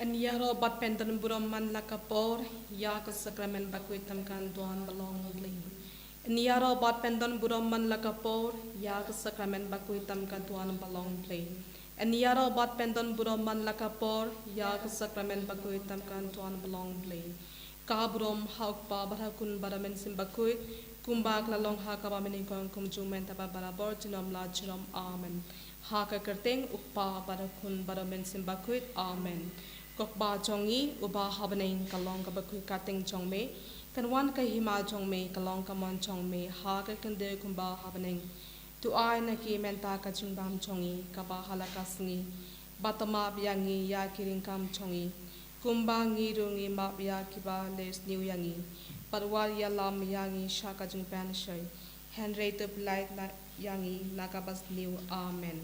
Aniaro bat pentan buram man lakapor ya ke sakramen bakui tamkan tuan balong bling. Aniaro bat pentan buram man lakapor ya ke sakramen bakui tamkan tuan balong bling. Aniaro bat pentan buram man lakapor ya ke sakramen bakui tamkan tuan balong bling. Ka buram hauk pa barakun baramen simbakui kumbak lalong ha ka bamenikon kumjumen taba barabor jinom la jinom amen. Ha ka kerteng ukpa barakun baramen simbakui amen. Kok ba jongi uba habaneng kalong ka bakui kating jongme kanwan ka hima jongme kalong ka mon jongme ha ka kende kumba habaneng tu ai na ki menta ka jingbam jongi ka ba halakasngi batama byangi ya kiring kam jongi kumba ngi rungi ma bya ki ba les new yangi parwal ya lam yangi shaka jingpan shoy henrate blight na yangi nakabas new amen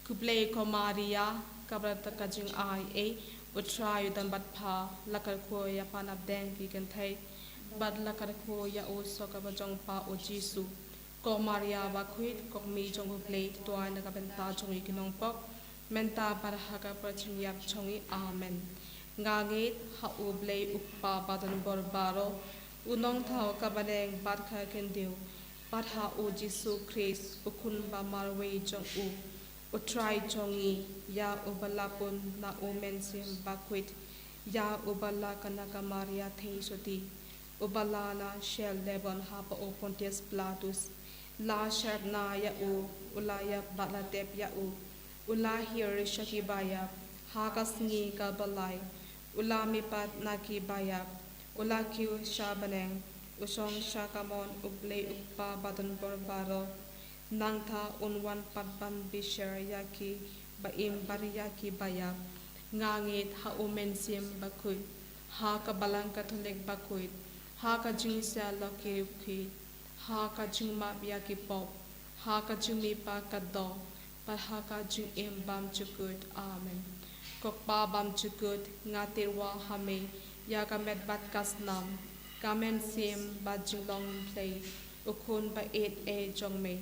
kuplay ko maria kabrata ka jing ai a utrai dan bat pha lakar ko ya panap deng ki kan thai bat lakar ko ya o soka ba jong pa o jisu ko maria ba khuit ko mi jong play to ai na ka ben ta jong ki nong pok menta par ha ka prachim yak chongi amen ngangit ha u play uppa badan bor baro unong thao ka baneng bat kha ken diu bat ha o jisu christ ukun ba marwe jong u utrai jongi ya ubalapun na umensim bakwit ya ubala kanaka maria theisoti ubala na shell lebon hapa o pontius platus la sharna ya u ulaya balatep ya u ula hir shakibaya hakasngi ka balai ula mipat naki baya ula kiu shabaneng usong shakamon uble uppa badan borbaro nang tha unwan patban bisher yaki ba im bariyaki baya ngangit ha umen sim bakui ha ka balang catholic bakui ha ka jingsa lokirukhi ha ka jingma biyaki pop ha ka jingmi pa kaddo par ha ka jing im bam chukut amen kok pa bam chukut ngatirwa hame ya ka met bat kasnam kamen sim ba jinglong play ukun ba 8 a jongme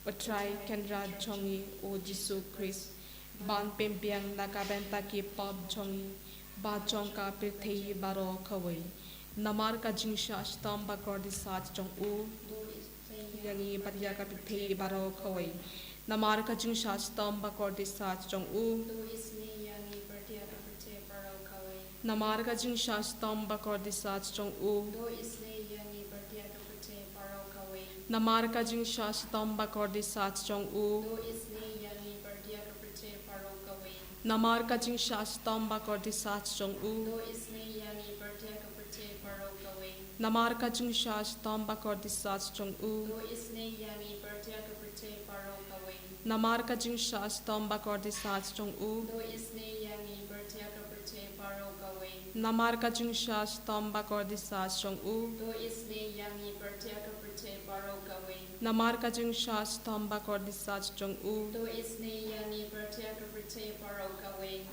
utrai kendra jongi o jisu christ ban pempiang nakabenta ki pop jongi ba jongka prithei baro khawai namar ka jingsha stam ba kordi sat jong u yangi paria ka prithei baro khawai namar ka jingsha stam ba kordi sat jong u namar ka jingsha stam ba kordi sat jong u namar ka jingsha stam ba kordi sat jong u namar ka jingsha stam ba kordi sat jong u namar ka jingsha stam ba kordi sat jong u namar ka jingsha stam ba kordi sat jong u namar ka jingsha stam ba kordi sat jong u namar ka jingsha stam ba kordi sat jong u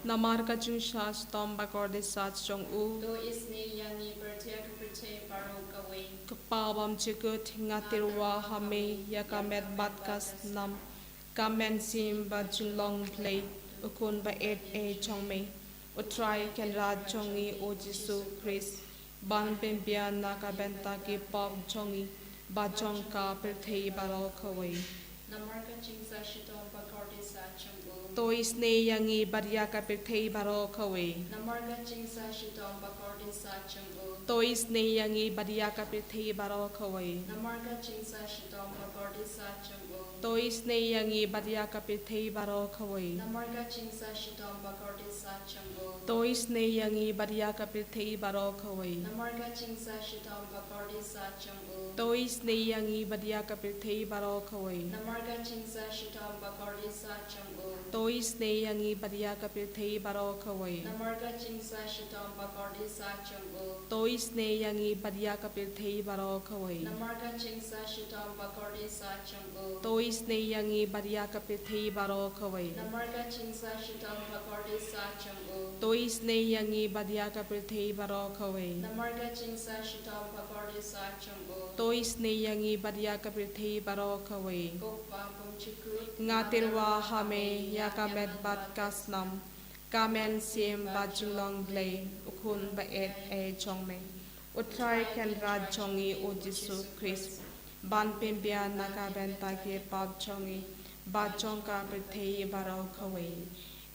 namar ka jingsha stam ba kordi sat jong u kapawam chikut ngatirwa hame yakamet batkas nam kamen sim ba jinglong play ukun ba 8 a chongme utrai kenra chongi o jisu christ ban pempian nakabenta ki pop chongi ba chong ka prithei baro khawai tois ne yangi baria ka prithei baro khawai tois ne yangi baria ka prithei baro khawai tois ne yangi baria ka prithei baro khawai tois ne yangi baria ka prithei baro khawai tois ne yangi baria ka prithei baro khawai tois ne yangi baria ka prithei baro khawai tois ne yangi baria ka prithei baro khawai tois ne yangi baria ka prithei baro khawai tois ne yangi baria ka prithei baro khawai tois ne yangi baria ka prithei baro khawai ngatirwa hame yakamet bat kasnam Kamen sim bajulong glay ukun ba et chong me. Utrai ken rad chongi o Jesu Christ. Ban pimbia naka benta ke pap chongi. Ba chong ka prithei barau kawe.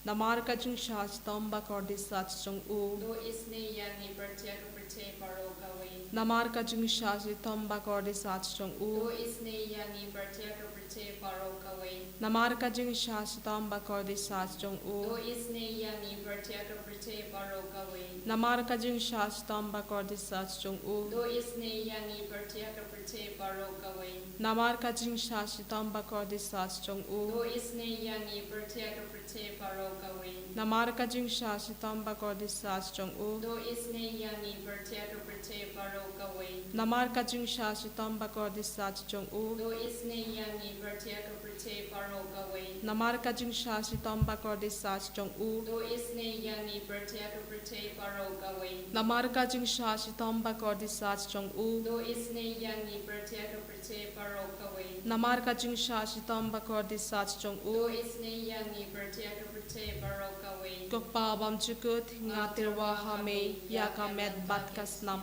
Namar ka chung shas tomba kordi sach chung u. Do isne yangi bertiak prithei barau kawe. Namar ka chung shas tomba kordi sach chung u. Do isne yangi bertiak prithei barau kawe. Namar ka chung shas tomba kordi sach chung u. Do isne yangi bertiak prithei barau kawe. Namar ka chung shas tomba kordi sach chung u. Do isne yangi bertiak prithei barau kawe. Namar ka chung shas tomba kordi sach chung u. Do isne yangi bertiak prithei barau kawe. Namar ka chung shas tomba kordi sach chung u. Do isne yangi bertiak prithei barau kawe. Namar ka chung shas tomba kordi sach chung u. Do isne yangi bertiak prithei barau kawe. Namar ka chung shas tomba kordi sach chung u. Do isne yangi bertiak prithei barau kawe. Namar ka chung shas tomba kordi sach chung u. Do isne yangi bertiak prithei barau kawe. Namar ka chung shas tomba kordi sach chung Do u. isne yangi bertiak prithei barau kawe. Kokpa bam chukut ngatirwa hame ya kamet bat kasnam.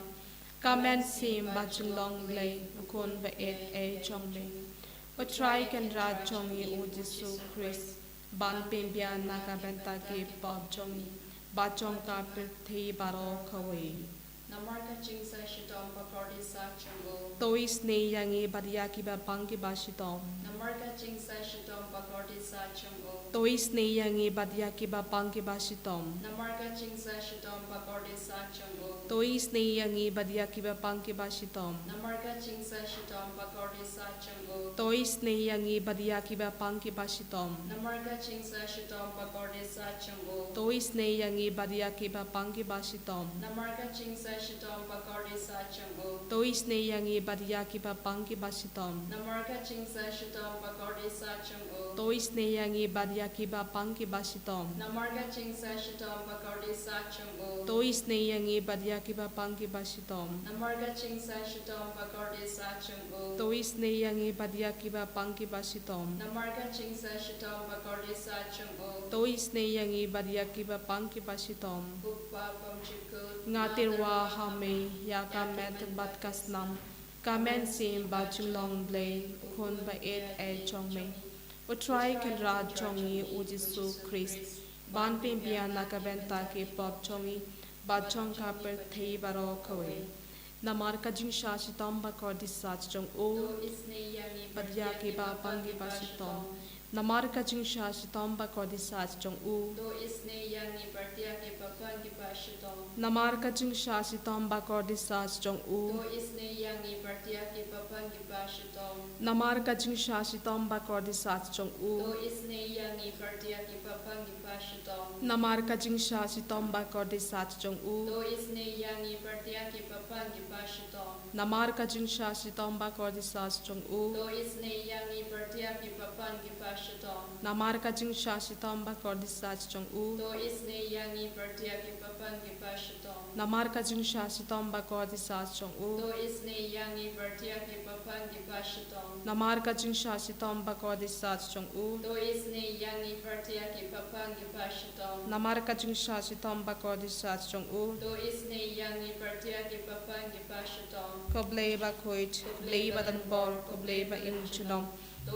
Kamen sim bachung long lay ukun ba et chong me. Utrai ken rad chongi o Jesu Christ. Ban pimbia naka benta ke pap chongi. Ba chong ka prithei baro kawe. Namarka chingsa shitom pakordi sa chungo. Tois ne yangi badia ki ba bangi basitom. Namarka chingsa shitom pakordi sa chungo. Tois ne yangi badia ki ba bangi basitom. Namarka chingsa shitom pakordi sa chungo. Tois ne yangi badia ki ba bangi basitom. Namarka chingsa shitom pakordi sa chungo. Tois ne yangi badia ki ba bangi basitom. Namarka chingsa shitom pakordi sa chungo. Tois ne yangi badia ki ba bangi basitom. Namarka chingsa shitom pakordi sa chungo. Tois ne yangi badia ki ba bangi basitom. Namarka chingsa shitom pakordi sa chungo. Tois ne yangi badia ki ba bangi basitom. Namarka chingsa shitom pakordi sa chungo. Tois ne yangi badia ki ba bangi basitom. Namarka chingsa shitom pakordi sa chungo. Tois ne yangi badia ki ba bangi basitom. Namarka chingsa shitom pakordi sa chungo. Tois ne yangi badia ki ba bangi basitom. Bukpa pamchikut. Ngatirwa hame ya kamet bat kasnam. Kamen sim bachung long blay ukun ba et chong me. Utrai ken rad chongi o Jesu Christ. Ban pimbia naka benta ke pop chongi. Ba chong ka prithei baro kawe. Namar ka jing shashi tomba kordi sach chong o. Do isne yangi Badia ki ba bangi basitom. Namar ka jing shashi tomba kordi sach chong u. Do isne yangi partia ke papan ki pashitom. Namar ka jing shashi tomba kordi sach chong u. Do isne yangi partia ke papan ki pashitom. Namar ka jing shashi tomba kordi sach chong u. Do isne yangi partia ke papan ki pashitom. Namar ka jing shashi tomba kordi sach chong u. Do isne yangi partia ke papan ki pashitom. Namar ka jing shashi tomba kordi sach chong u. Do isne yangi partia ke papan ki pashitom. Namar ka jing shashi tomba kordi sach chong u. Do isne yangi partia ke papan ki pashitom. Namar ka jing shashi tomba kordi sach chong u. Do isne yangi partia ke papan ki pashitom. Namar ka jing shashi tomba kordi sach chong u. Do isne yangi partia ke papan ki pashitom. Namar ka jing shashi tomba kordi sach chong u. Do isne yangi partia ke papan ki pashitom. Koblei ba koit, koblei ba dan bor, koblei ba im chulom.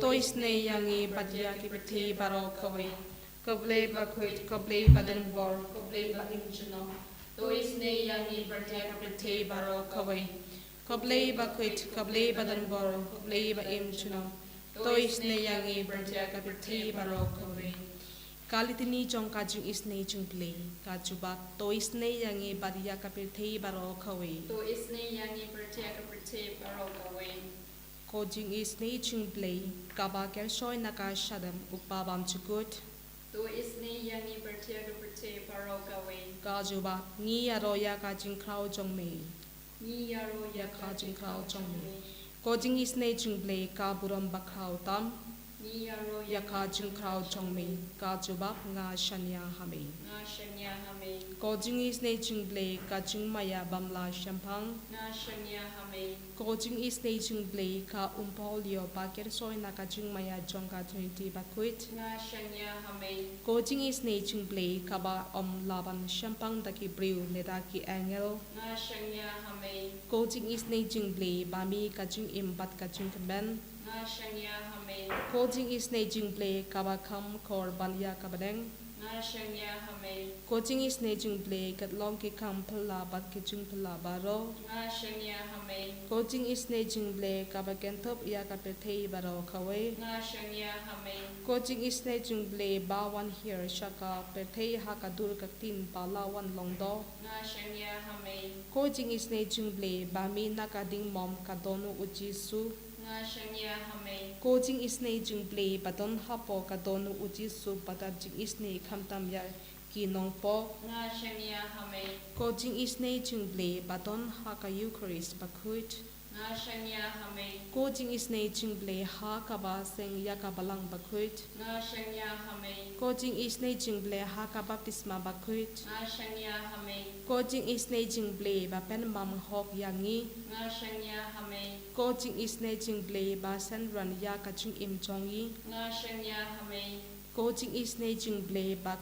Tois ne yangi badia ki prithei baro kawe. Koblei ba koit, koblei ba dan bor, koblei ba im chulom. Tois ne yangi badia ki prithei baro kawe. Koblei ba koit, koblei ba dan bor, koblei ba im chulom. Tois ne yangi badia ki prithei baro kawe. Kalitini chong kajung isne chung play kajuba tois ne yangi badia ka prithei baro kawe. Do isne yangi partia ke prithei baro kawe. Kojing isne chung play kaba ker shoy naka shadam upabam chukut Do isne yangi partia ke prithei baro kawe. kajuba ngi aroya kajing krau chong me. Ni yaro Ya kajing krau chong me. Kojing isne chung play ka buram bakrau tam Ni yaro Yaka jing krao chong me. Ka jubak nga shanya hame. Nga shanya hame. Ko jing is ne jing ble. Ka jing maya bamla shampang. Nga shanya hame. Ko jing is ne jing ble. Ka umpaulio bakir soy na ka jing maya jong ka trinity bakuit. Nga shanya hame. Ko jing is ne jing ble. Ka ba laban shampang daki briu ne daki angel. Nga shanya hame. Ko jing is ne jing ble. Bami ka jing imbat ka jing kaben. Nga shanya hame. Ko jing is ne jing ble. Ka ba kam kor banya ka badeng. Nga shanya hame. Ko jing is ne jing ble. Kat long ki kam pala bat ki jing pala baro. Nga shanya hame. Ko jing is ne jing ble. Ka ba kentop ya ka pe thei baro kawe. Nga shanya hame. Ko jing is ne jing ble. Ba wan here shaka pe thei ha ka dur ka tin pa la wan long do. Nga shanya hame. Ko jing is ne jing ble. Ba mi na ka ding mom ka donu uji su. Nga shanya hame. Ko jing is ne jing ble. Ba don ha po ka donu uji su. Ba ta jing is ne kham tam ya ki nong po. Nga shanya hame. Ko jing is ne jing ble. Ba don ha ka Eucharist ba kuit. Nga shanya hame. Ko jing is ne jing ble. Ha ka ba seng ya ka balang ba kuit. Nga shanya hame. Ko jing is ne jing ble. Ha ka baptisma ba kuit. Nga shanya hame. Ko jing is ne jing ble. Ba pen mam hok yangi. Nga shanya hame. Ko jing is ne jing ble. Ba sen ran ya ka jing im chongi. Nga shanya hame. Ko jing is ne jing ble. Ba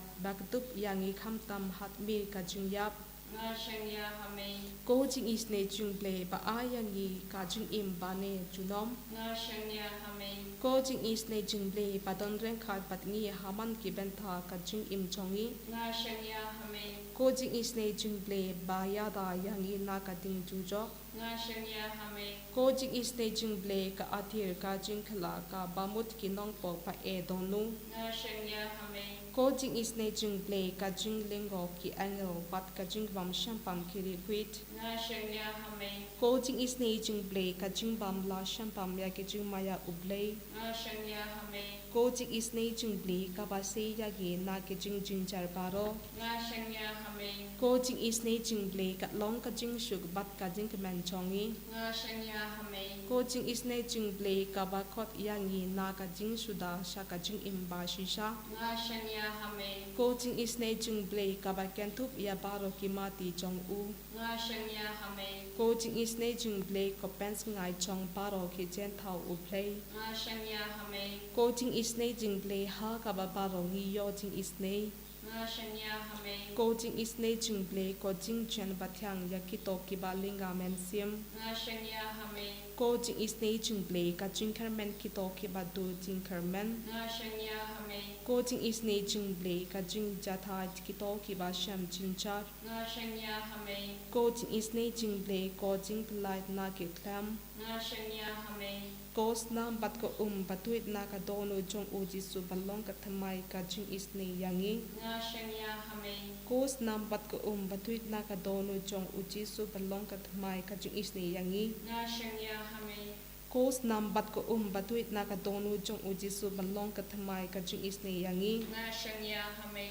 tup yangi kham tam hat mi ka jing yap. Nga shanya hame. Ko jing is ne jing ble. Ba a yangi ka jing im ba ne junom. Nga shanya hame. Ko jing is ne jing ble. Ba don ren khat bat ngi haman ki ben tha ka jing im chongi. Nga shanya hame. Ko jing is ne jing ble. Ba ya da yangi na ka ding ju jo. Nga shanya hame. Ko jing is ne jing ble. Ka athir ka jing khala ka ba mut ki nong po pa e don nu. Nga shanya hame. Ko jing is ne jing ble. Ka jing lengo ki angel bat ka jing bam shampam ki liquid. Nga shanya hame. Ko jing is ne jing ble. Ka jing bam la shampam ya ki jing maya uble. Nga shanya hame. Ko jing is ne jing ble. Ka ba se ya gi na ki jing jing jar baro. Nga shanya hame. Ko jing is ne jing ble. Ka long ka jing shuk bat ka jing kaman chongi. Nga shanya hame. Ko jing is ne jing ble. Ka ba khot yangi na ka jing suda sha ka jing imba shisha. Nga shanya hame. Ko jing is ne jing ble. Ka ba kentup ya baro ki mati chong u. Nga shanya hame. Ko jing is ne jing ble. Ko pens ngai chong baro ki jen thau u play. Nga shanya hame. Ko jing is ne jing ble. Ha ka ba baro ngi yo jing is ne. Nga shanya hame. Ko jing is ne jing ble. Ko jing chen batyang ya ki to ki ba linga men sim. Nga shanya hame. Ko jing is ne jing ble. Ka jing kermen ki to ki ba du jing kermen. Nga shanya hame. Ko jing is ne jing ble. Ka jing jatha ki to ki ba sham jing char. Nga shanya hame. Ko jing is ne jing ble. Ko jing polite na ki klam. Nga shanya hame. Ko snam bat ko batuit na ka donu jong uji su balong ka thamai ka jing is ne yangi. Nga shanya hame. Ko snam bat ko batuit na ka donu jong uji su balong ka thamai ka jing is ne yangi. Nga shanya hame. Ko snam bat ko batuit na ka donu jong uji su balong ka thamai ka jing is ne yangi. Nga shanya hame.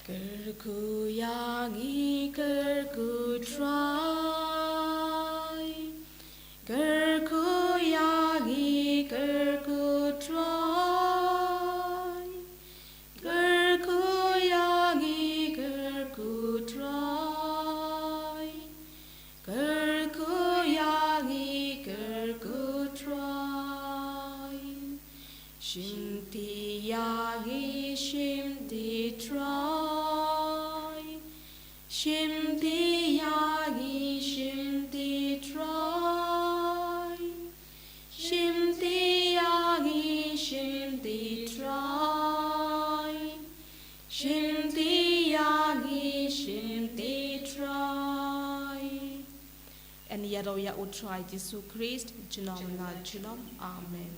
Kerku yangi kerku try. Kerku yangi kerku try. Kerku yangi kerku try. Kerku yangi kerku try. Shimti yangi shimti try. Shimti yangi shimti try. Shimti yangi shimti try. Shimti yangi shimti try. And yaro ya utray Jesu Christ, Junom na Junom. Amen.